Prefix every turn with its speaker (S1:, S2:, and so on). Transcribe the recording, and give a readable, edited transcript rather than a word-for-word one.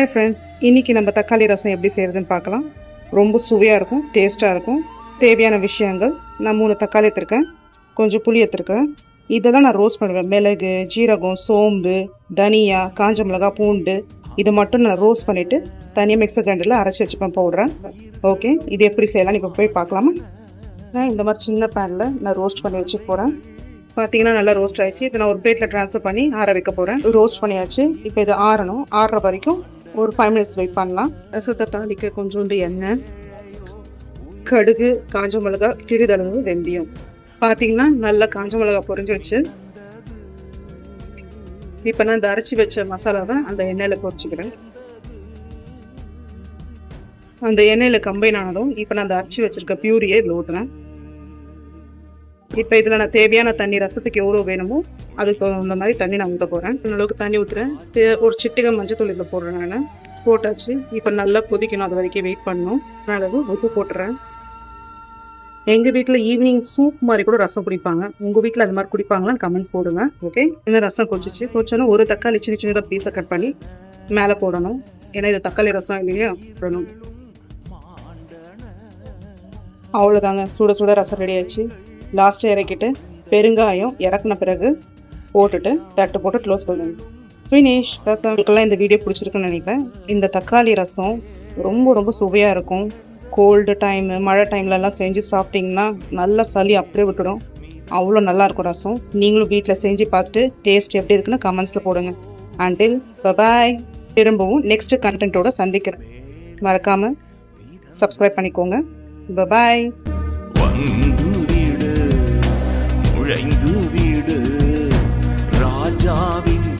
S1: Hi friends, இன்றைக்கி நம்ம தக்காளி ரசம் எப்படி செய்கிறதுன்னு பார்க்கலாம். ரொம்ப சுவையாக இருக்கும், டேஸ்ட்டாக இருக்கும். தேவையான விஷயங்கள், நான் 3 தக்காளி எடுத்துருக்கேன், கொஞ்சம் புளி எடுத்துருக்கேன். இதெல்லாம் நான் ரோஸ்ட் பண்ணுவேன். மிளகு, ஜீரகம், சோம்பு, தனியா, காஞ்ச மிளகா, பூண்டு இதை மட்டும் நான் ரோஸ்ட் பண்ணிவிட்டு தனியாக மிக்சர் கிரைண்டரில் அரைச்சி வச்சுப்பேன் பவுடரை. ஓகே, இது எப்படி செய்யலாம்னு இப்போ போய் பார்க்கலாமா? நான் இந்த மாதிரி சின்ன பேனில் நான் ரோஸ்ட் பண்ணி வச்சு போகிறேன். பார்த்தீங்கன்னா நல்லா ரோஸ்ட் ஆயிடுச்சு. இதை நான் ஒரு பிளேட்டில் ட்ரான்ஸ்ஃபர் பண்ணி ஆற வைக்க போகிறேன். ரோஸ்ட் பண்ணியாச்சு. இப்போ இது ஆறணும். ஆறுற வரைக்கும் ஒரு 5 மினிட்ஸ் வெயிட் பண்ணலாம். ரசத்தை தாளிக்க கொஞ்சோண்டு எண்ணெய், கடுகு, காஞ்ச மிளகா, சிறிதளவு வெந்தயம். பார்த்தீங்கன்னா நல்லா காஞ்ச மிளகா பொரிஞ்சிடுச்சு. இப்போ நான் இந்த அரைச்சி வச்ச மசாலாவை அந்த எண்ணெயில் பொரிச்சுக்கிறேன். அந்த எண்ணெயில் கம்பைன் ஆனதும் இப்போ நான் அந்த அரைச்சி வச்சிருக்க பியூரியை இதில் ஊற்றுனேன். இப்போ இதில் நான் தேவையான தண்ணி, ரசத்துக்கு எவ்வளோ வேணுமோ அதுக்கு அந்த மாதிரி தண்ணி நான் ஊற்ற போகிறேன். அளவுக்கு தண்ணி ஊற்றுறேன். ஒரு சிட்டிகை மஞ்சத்தூள் இதில் போடுறேன். நான் போட்டாச்சு. இப்போ நல்லா கொதிக்கணும், அது வரைக்கும் வெயிட் பண்ணணும். அளவு உப்பு போட்டுறேன். எங்கள் வீட்டில் ஈவினிங் சூப் மாதிரி கூட ரசம் குடிப்பாங்க. உங்கள் வீட்டில் அது மாதிரி குடிப்பாங்களான்னு கமெண்ட்ஸ் போடுங்க. ஓகே, இந்த ரசம் கொதிச்சு கொதிச்சோன்னா ஒரு தக்காளி சின்ன சின்னதாக பீஸை கட் பண்ணி மேலே போடணும். ஏன்னா இது தக்காளி ரசம் இல்லையா, போடணும். அவ்வளோதாங்க, சுட சுட ரசம் ரெடி ஆயிடுச்சு. லாஸ்ட்டு இறக்கிட்டு பெருங்காயம் இறக்குன பிறகு போட்டுட்டு தட்டு போட்டு க்ளோஸ் பண்ணுங்க. ஃபினிஷ். ரசம்க்கெல்லாம் இந்த வீடியோ பிடிச்சிருக்குன்னு நினைக்கிறேன். இந்த தக்காளி ரசம் ரொம்ப ரொம்ப சுவையாக இருக்கும். கோல்டு டைமு, மழை டைம்லலாம் செஞ்சு சாப்பிட்டிங்கன்னா நல்லா சளி அப்படியே விட்டுடும். அவ்வளோ நல்லாயிருக்கும் ரசம். நீங்களும் வீட்டில் செஞ்சு பார்த்துட்டு டேஸ்ட் எப்படி இருக்குன்னு கமெண்ட்ஸில் போடுங்க. Until bye bye. திரும்பவும் நெக்ஸ்ட் கண்டென்ட்டோட சந்திக்கிறேன். மறக்காமல் சப்ஸ்கிரைப் பண்ணிக்கோங்க. பபாய்.
S2: நுழைந்து வீடு ராஜாவின்